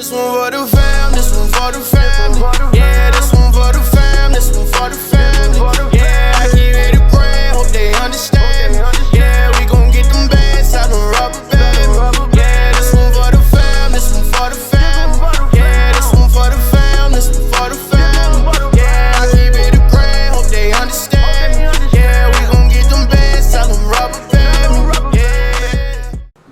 This one for the fam, this one for the family. Yeah, this one for the fam, this one for the family. Yeah, I keep it a grand, hope they understand me. Yeah, we gon' get them bands, I don't rubber band. Yeah, this one for the fam, this one for the family. Yeah, this one for the fam, this one for the family. Yeah, I keep it a grand, hope they understand me. Yeah, we gon' get them bands, I don't rubber band. Yeah.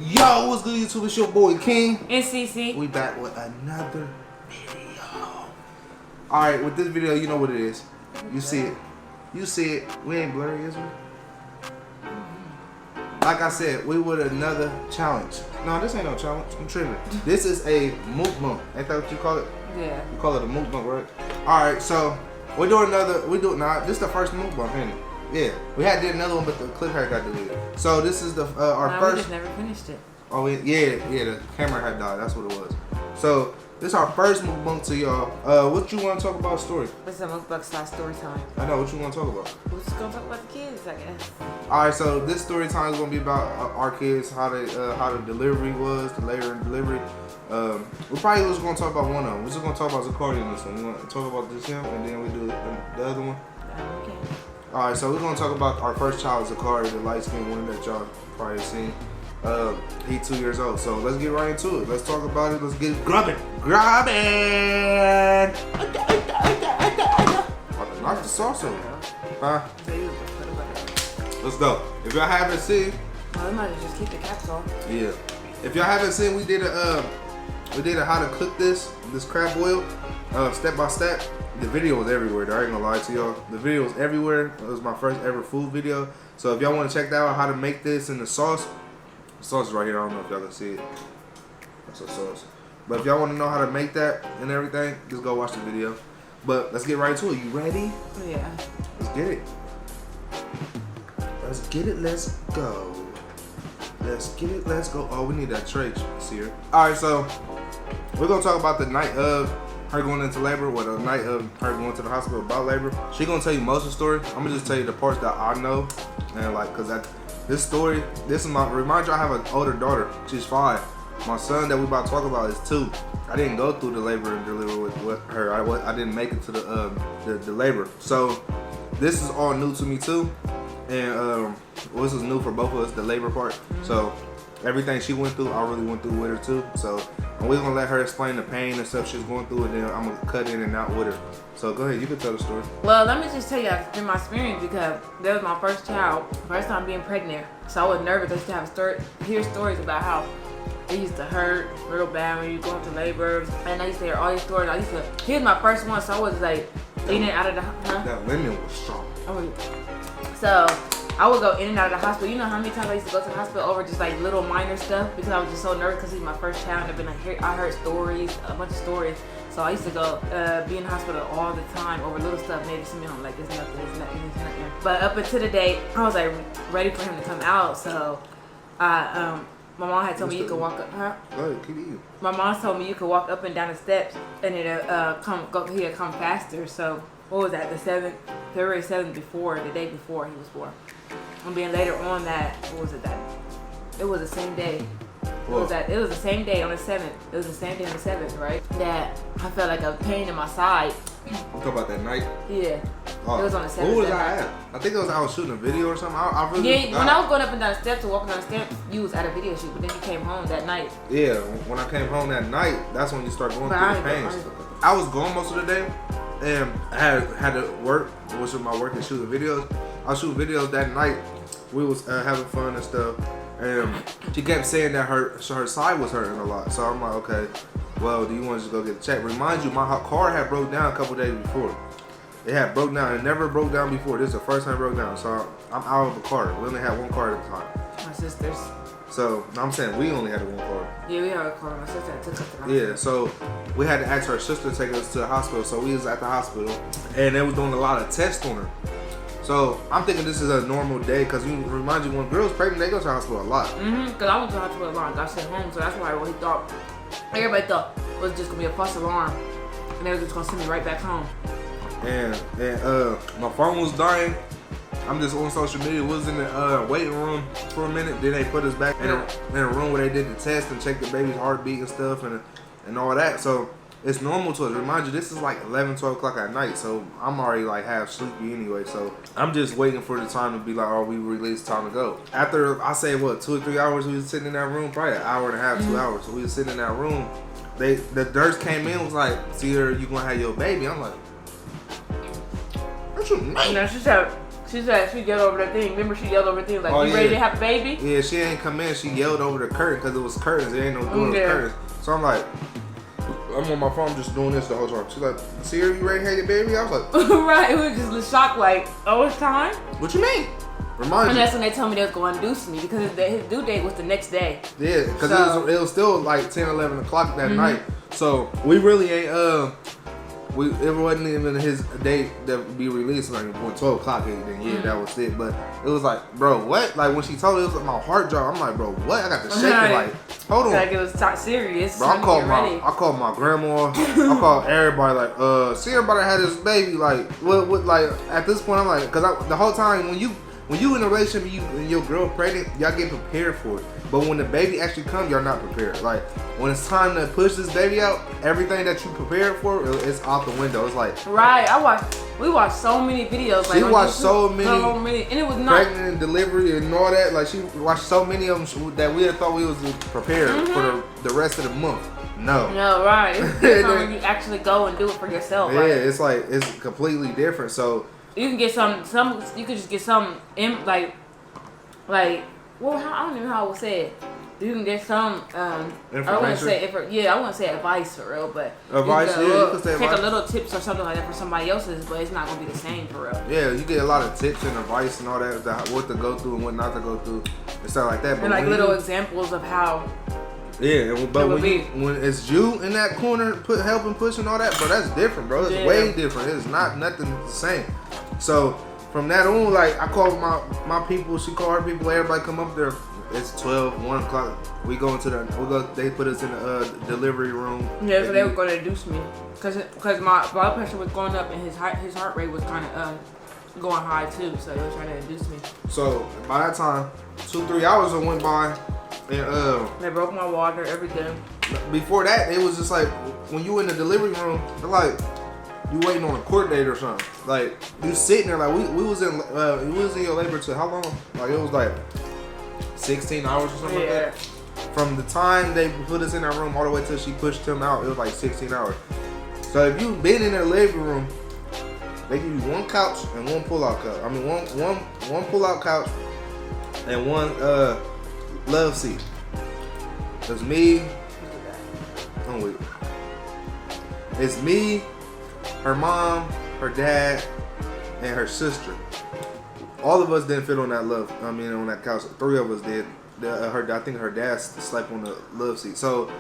Yo, what's good, YouTube? It's your boy King and CC. We back with another video. Alright, with this video, you know what it is. You see it. You see it. We ain't blurry, is we? Like I said, we with another challenge. No, this ain't no challenge. I'm tripping. This is a mukbang. Ain't that what you call it? Yeah. You call it a mukbang, right? Alright, so we're doing another. This is the first mukbang, ain't it? Yeah. We had did another one, but the clip had got deleted. So this is the our first. We just never finished it. Oh yeah, the camera had died. That's what it was. So this is our first mukbang to y'all. What you want to talk about? Story. It's a mukbang style story time. I know what you want to talk about. We're just gonna talk about the kids, I guess. All right, so this story time is gonna be about our kids, how the delivery was, the labor and delivery. We're probably just gonna talk about one of them. We're just gonna talk about Zakari in this one. We want to talk about this him, and then we do the other one. Okay. All right, so we're gonna talk about our first child, Zakari, the light skinned one that y'all probably seen. He's 2 years old, so let's get right into it. Let's talk about it. Let's get it grubbing. About to knock the sauce over. Huh? Let's go. If y'all haven't seen, well, we might as well just keep the caps on. yeah. If y'all haven't seen, we did a how to cook this crab boil, step by step. The video was everywhere. I ain't gonna lie to y'all. The video was everywhere. It was my first ever food video. So if y'all want to check that out, how to make this in the sauce. The sauce is right here. I don't know if y'all can see it. That's a sauce. But if y'all want to know how to make that and everything, just go watch the video. But let's get right to it. You ready? Yeah. Let's get it. Let's get it. Let's go. Let's get it. Let's go. Oh, we need that tray, see her. All right, so we're gonna talk about the night of her going into labor, or the night of her going to the hospital about labor. She gonna tell you most of the story. I'm gonna just tell you the parts that I know, and like, cause this story, this is my, remind you, I have an older daughter. She's 5. My son that we about to talk about is 2. I didn't go through the labor and deliver with her. I didn't make it to the labor. So this is all new to me too. And this is new for both of us, the labor part. So everything she went through, I really went through with her too. So we're gonna let her explain the pain and stuff she's going through, and then I'm gonna cut in and out with her. So go ahead, you can tell the story. Well, let me just tell you through my experience, because that was my first child, first time being pregnant. So I was nervous. I used to have hear stories about how it used to hurt real bad when you go into labor, and I used to hear all these stories. He was my first one, so I was like in and out of the That lemon was strong. So I would go in and out of the hospital. You know how many times I used to go to the hospital over just like little minor stuff, because I was just so nervous because he's my first child. I've been like, I heard stories, a bunch of stories. So I used to go be in the hospital all the time over little stuff. Maybe send me home like, it's nothing, it's nothing, it's nothing. But up until the day, I was like ready for him to come out. So my mom had told me you could walk up. Huh? Go ahead, keep eating. My mom told me you could walk up and down the steps, and it'll come faster. So what was that? February 7th before, the day before he was born. And then later on it was the same day. It was the same day on the 7th. It was the same day on the 7th, right? That I felt like a pain in my side. You talking about that night? Yeah. Oh. It was on the 7th. Who was I at? I think I was shooting a video or something. I really yeah, when I was going up and down the steps or walking down the steps, you was at a video shoot, but then you came home that night. Yeah, when I came home that night, that's when you start going through the pains. I was gone most of the day, and I had to work, which was my work, and shooting videos. I was shooting videos that night. We was having fun and stuff, and she kept saying that her side was hurting a lot. So I'm like, okay, well, do you want to just go get checked? Remind you, my car had broke down a couple days before. It had broke down. It never broke down before. This is the first time it broke down. So I'm out of a car. We only had one car at the time. My sister's. So I'm saying we only had one car. Yeah, we had a car. My sister took us to the hospital. Yeah, so we had to ask her sister to take us to the hospital. So we was at the hospital, and they was doing a lot of tests on her. So I'm thinking this is a normal day, because you remind you, when girls pregnant, they go to the hospital a lot. Because I went to the hospital a lot and got sent home, so that's why everybody thought it was just gonna be a false alarm, and they were just gonna send me right back home. And my phone was dying. I'm just on social media. We was in the waiting room for a minute. Then they put us back in a room where they did the test and checked the baby's heartbeat and stuff. And and all that. So it's normal to us. Remind you, this is like 11, 12 o'clock at night. So I'm already like half sleepy anyway. So I'm just waiting for the time to be like, oh, we release, time to go. After I say what, 2 or 3 hours, we was sitting in that room, probably an hour and a half, 2 hours. So we was sitting in that room. The nurse came in, was like, see her, you gonna have your baby? I'm like, what you mean? No, she said she yelled over that thing. Remember, she yelled over the thing like, you ready to have a baby? Yeah, she ain't come in. She yelled over the curtain because it was curtains. There ain't no door, it was curtains. So I'm like, I'm on my phone just doing this the whole time. She's like, see her, you ready to have your baby? I was like, right, we were just shocked like, oh, it's time? What you mean? Remind And you. that's when they told me they was going to induce me because his due date was the next day. Yeah, because it was still like 10, 11 o'clock that night. So we really ain't, it wasn't even his date that would be released like when 12 o'clock hit, then that was it. But it was like, bro, what? Like when she told me, it was like my heart dropped. I'm like, bro, what? I got to shake it like, hold on. Like it was serious. Bro, I called my grandma. I called everybody like, see everybody had this baby. Like, what like at this point I'm like, cause the whole time when you in a relationship and your girl pregnant, y'all get prepared for it. But when the baby actually comes, y'all not prepared. Like when it's time to push this baby out, everything that you prepared for is out the window. It's like right. We watched so many videos. Like, she watched so many, and it was not pregnant and delivery and all that. Like she watched so many of them that we had thought we was prepared for the rest of the month. No, right. It's when you actually go and do it for yourself. Yeah, right? it's like it's completely different. So you can get some. You could just get some like. Well, I don't even know how I would say it. You can get some. I wouldn't say advice for real, but advice. You can say take advice. a little tips or something like that for somebody else's, but it's not gonna be the same for real. Yeah, you get a lot of tips and advice and all that, what to go through and what not to go through and stuff like that. But and like little examples of how. Yeah, but when it's you in that corner, helping, pushing all that, bro, that's different, bro. It's way different. It's not nothing the same. So from that on, like I called my people, she called her people, everybody come up there. It's 12, 1 o'clock. They put us in the delivery room. Yeah, so they were going to induce me, cause my blood pressure was going up and his heart rate was kind of going high too. So they were trying to induce me. So by that time, 2-3 hours went by, and they broke my water, everything. Before that, it was just like when you in the delivery room, they're like you waiting on a court date or something. Like you sitting there, like we was in your labor to how long? Like it was like 16 hours or something like that. From the time they put us in that room all the way till she pushed him out, it was like 16 hours. So if you've been in their labor room, they give you one couch and one pull-out couch. I mean one pull-out couch and one love seat. It's me. Oh wait. It's me, her mom, her dad, and her sister. All of us didn't fit on that on that couch. 3 of us did. I think her dad slept on the love seat. So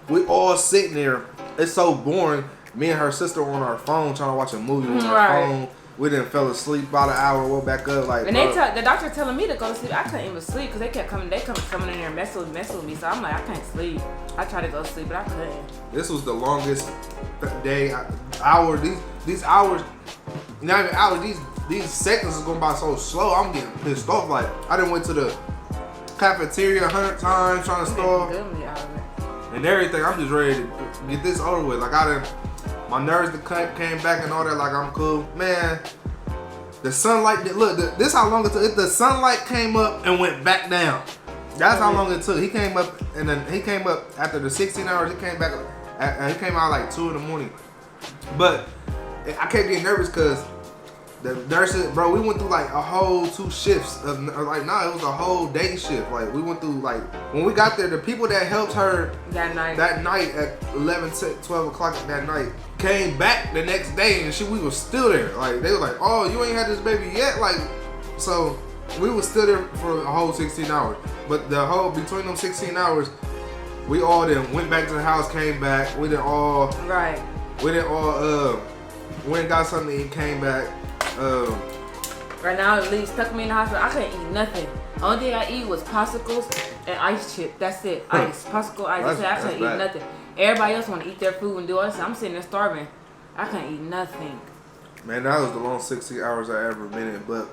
we all sitting there. It's so boring. Me and her sister on our phone trying to watch a movie on our phone. We didn't fell asleep about an hour. Woke back up like. And the doctor telling me to go to sleep. I couldn't even sleep because they kept coming. They coming in there messing with me. So I'm like, I can't sleep. I tried to go to sleep, but I couldn't. This was the longest day, hour. These hours, not even hours. These seconds is going by so slow. I'm getting pissed off. Like I done went to the cafeteria 100 times trying to stall and everything. I'm just ready to get this over with. Like my nerves came back and all that. Like I'm cool, man. The sunlight. Look, this how long it took. The sunlight came up and went back down. That's how long it took. He came up and then he came up after the 16 hours. He came back. He came out like 2 in the morning. But I kept getting nervous because the nurses, bro, we went through like a whole 2 shifts of it was a whole day shift. Like we went through like when we got there, the people that helped her that night at 11, 12 o'clock that night came back the next day and we was still there. Like they were like, oh, you ain't had this baby yet. Like so we was still there for a whole 16 hours. But between them 16 hours, we all then went back to the house, came back. We didn't all went and got something to eat, came back. Right now, at least stuck me in the hospital. I couldn't eat nothing. Only thing I eat was popsicles and ice chip. That's it. Ice, popsicle ice. I couldn't eat nothing. Everybody else want to eat their food and do all this. I'm sitting there starving. I couldn't eat nothing. Man, that was the longest 16 hours I ever been in. But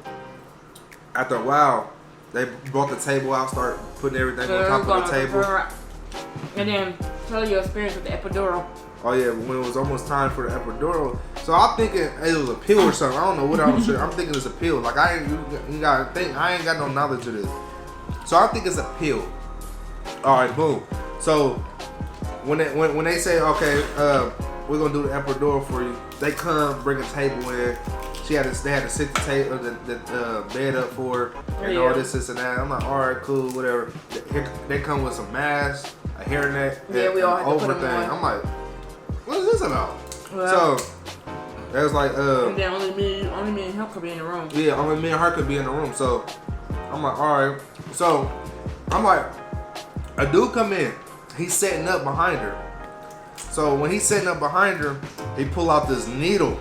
after a while, they brought the table out, start putting everything on top of the table. And then Tell your experience with the epidural. Oh yeah, when it was almost time for the epidural. So I'm thinking it was a pill or something. I don't know what I was sure. I'm thinking it's a pill. Like you gotta think, I ain't got no knowledge of this. So I think it's a pill. All right, boom. So when they say, okay, we're gonna do the epidural for you, they come bring a table in. They had to sit the table, the bed up for her, and all this and that. I'm like, all right, cool, whatever. They come with some masks, a hairnet, we all had to put them on. I'm like, what is this about? Well, so it was like, and then only me and him could be in the room. Yeah, only me and her could be in the room. So I'm like, all right. So I'm like, a dude come in. He's setting up behind her. So when he's setting up behind her, he pull out this needle.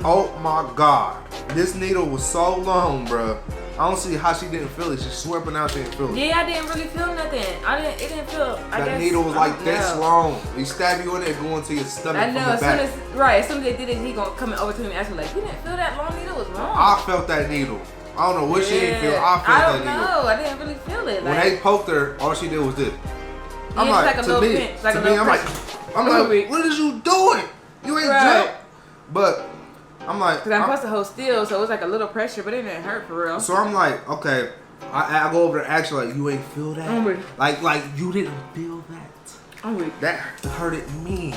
Oh my God. This needle was so long, bro. I don't see how she didn't feel it. She swearing out she didn't feel it. Yeah, I didn't really feel nothing. It didn't feel. That needle was like this long. He stab you in it, go into your stomach. I know. From the back. As soon as they did it, he gonna come over to me and ask me like, "You didn't feel that long needle? It was long." I felt that needle. I don't know what she didn't feel. I felt that needle. I don't know. I didn't really feel it. When they poked her, all she did was this. I'm yeah, like, like a to little me, pinch, like to a me, little I'm like, what is you doing? You ain't jump. But I'm like, because I'm supposed to hold still, so it was like a little pressure, but it didn't hurt for real. So I'm like, okay, I go over there and ask her, like, you ain't feel that? I'm weak. Like you didn't feel that? I'm weak. That hurted me.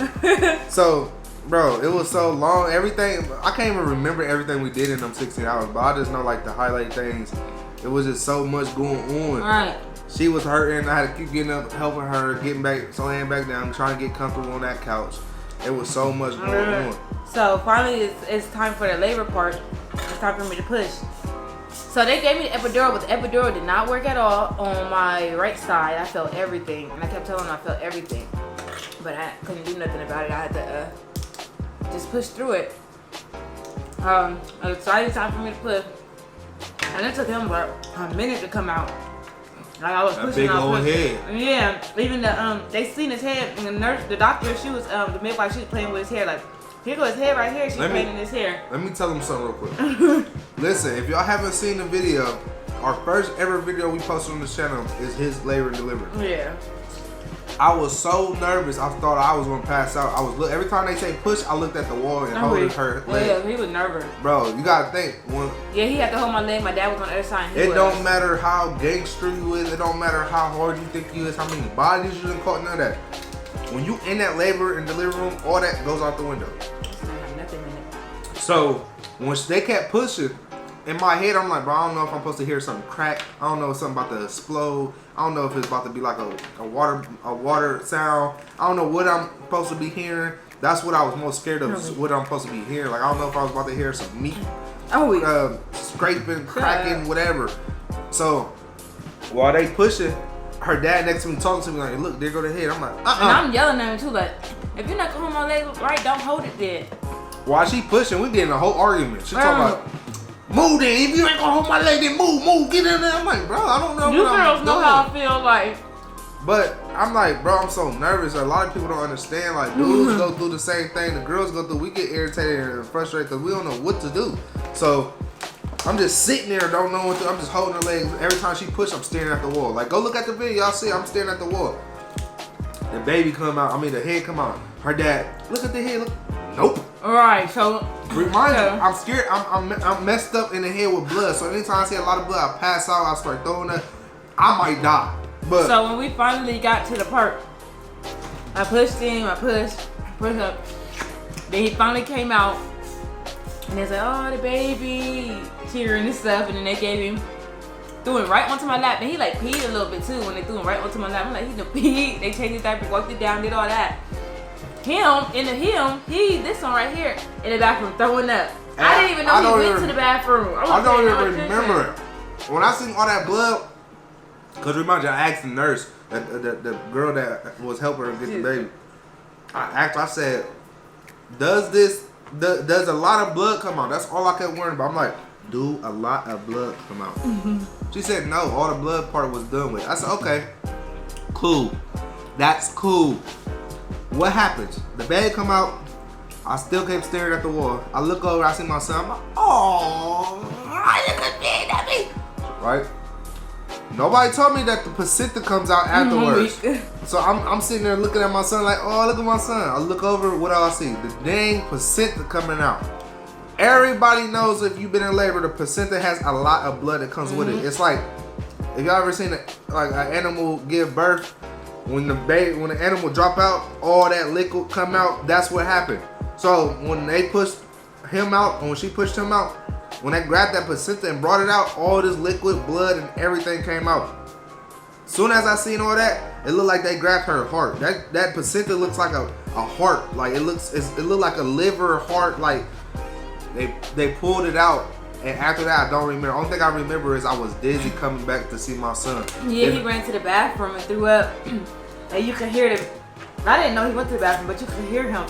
So, bro, it was so long. Everything, I can't even remember everything we did in them 16 hours, but I just know like the highlight things. It was just so much going on. Right. She was hurting. I had to keep getting up, helping her, getting back, so laying back down, trying to get comfortable on that couch. It was so much going on. So finally, it's time for the labor part. It's time for me to push. So they gave me the epidural, but the epidural did not work at all on my right side. I felt everything, and I kept telling them I felt everything, but I couldn't do nothing about it. I had to just push through it. It's exciting time for me to push, and it took him about a minute to come out. Like I was pushing, big old head. Yeah, even they seen his head, and the nurse, the doctor, she was the midwife, she was playing with his hair. Like, here goes his head right here. She's playing in his hair. Let me tell them something real quick. Listen, if y'all haven't seen the video, our first ever video we posted on the channel is his labor and delivery. Yeah. I was so nervous. I thought I was gonna pass out. Every time they say push, I looked at the wall and holding her leg. Yeah, he was nervous. Bro, you gotta think. Yeah, he had to hold my leg. My dad was on the other side. It don't matter how gangster you is. It don't matter how hard you think you is. How many bodies you done caught. None of that. When you in that labor and delivery room, all that goes out the window. I have nothing in it. So once they kept pushing, in my head I'm like, bro, I don't know if I'm supposed to hear something crack. I don't know if something about to explode. I don't know if it's about to be like a water sound. I don't know what I'm supposed to be hearing. That's what I was most scared of, is what I'm supposed to be hearing. Like, I don't know if I was about to hear some meat scraping, cracking, whatever. So while they pushing, her dad next to me talking to me like, look, there go the head. I'm like, And I'm yelling at him too, like, if you're not gonna hold my leg right, don't hold it then. While she pushing, we getting a whole argument. She talking about, move then. If you ain't gonna hold my leg, then move, get in there. I'm like, bro, I don't know You what I'm girls doing. know how I feel like. But I'm like, bro, I'm so nervous. A lot of people don't understand. Like, dudes go through the same thing. The girls go through. We get irritated and frustrated because we don't know what to do. So I'm just sitting there, don't know what to do. I'm just holding her legs. Every time she push, I'm staring at the wall. Like, go look at the video. Y'all see, I'm staring at the wall. The baby come out. I mean, the head come out. Her dad, look at the head. Look. Nope. All right, so remind you, I'm scared. I'm messed up in the head with blood. So anytime I see a lot of blood, I pass out. I start throwing up. I might die. But so when we finally got to the part, I pushed him. I pushed up. Then he finally came out, and they said, "Oh, the baby," cheering and stuff. And then they gave him, threw him right onto my lap, and he like peed a little bit too. When they threw him right onto my lap, I'm like, he done peed. They changed his diaper, wiped it down, did all that. He this one right here in the bathroom throwing up. I didn't even know he went to the bathroom. I don't even remember it. When I seen all that blood, cause remind you, I asked the nurse, the girl that was helping her get the baby. I said, does a lot of blood come out? That's all I kept worrying about. I'm like, do a lot of blood come out? She said no, all the blood part was done with. I said, okay, cool, that's cool. What happens? The baby come out. I still kept staring at the wall. I look over, I see my son. I'm like, oh, look at me. Right? Nobody told me that the placenta comes out afterwards. So I'm sitting there looking at my son like, oh, look at my son. I look over, what do I see? The dang placenta coming out. Everybody knows if you've been in labor, the placenta has a lot of blood that comes with it. It's like, if y'all ever seen like an animal give birth, when the animal drop out, all that liquid come out. That's what happened. So when they pushed him out, when she pushed him out, when they grabbed that placenta and brought it out, all this liquid, blood, and everything came out. Soon as I seen all that, it looked like they grabbed her heart. That placenta looks like a heart. Like it looked like a liver heart. Like they pulled it out. And after that, I don't remember. Only thing I remember is I was dizzy coming back to see my son. Yeah, he ran to the bathroom and threw up. And you could hear the. I didn't know he went to the bathroom, but you could hear him.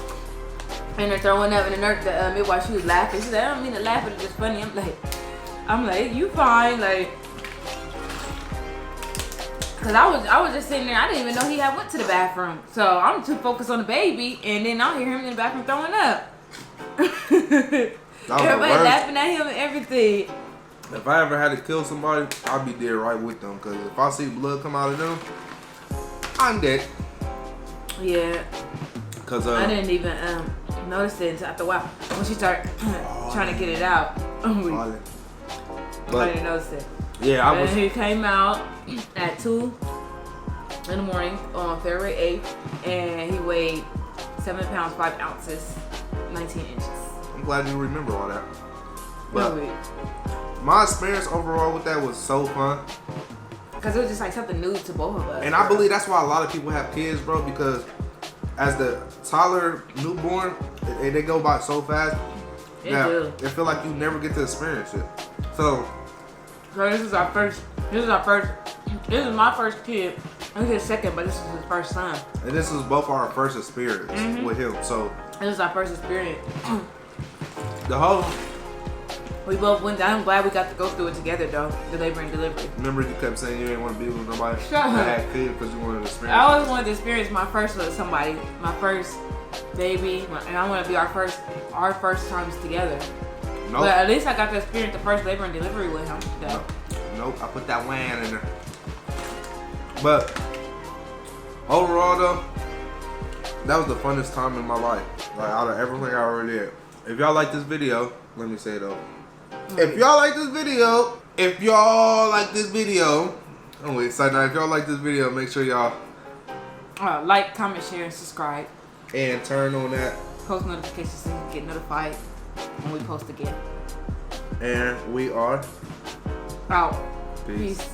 And they're throwing up, and the midwife, she was laughing. She said, "I don't mean to laugh, but it's just funny." I'm like, you fine, like. Cause I was just sitting there. I didn't even know he had went to the bathroom. So I'm too focused on the baby, and then I hear him in the bathroom throwing up. Everybody laughing at him and everything. If I ever had to kill somebody, I'd be there right with them. Cause if I see blood come out of them, I'm dead. Yeah. Cause I didn't even notice it until after a while when she started trying to get it out. I didn't notice it. Yeah, I was. He came out at 2 in the morning on February 8th, and he weighed 7 pounds 5 ounces, 19 inches. I'm glad you remember all that. But my experience overall with that was so fun. Because it was just like something new to both of us. And I believe that's why a lot of people have kids, bro, because as the toddler newborn, they go by so fast that it feel like you never get to experience it. So this is my first kid. This is his second, but this is his first son. And this is both our first experience with him. So this is our first experience. The whole. We both went down. I'm glad we got to go through it together, though. The labor and delivery. Remember, you kept saying you didn't want to be with nobody that had kids because you wanted to experience. I always wanted to experience my first with somebody, my first baby, and I want to be our first times together. Nope. But at least I got to experience the first labor and delivery with him. Nope. I put that WAN in there. But overall, though, that was the funnest time in my life. Like out of everything I already did. If y'all like this video, let me say it though. If y'all like this video, if y'all like this video, make sure y'all like, comment, share, and subscribe. And turn on that post notifications so you can get notified when we post again. And we are out. Peace.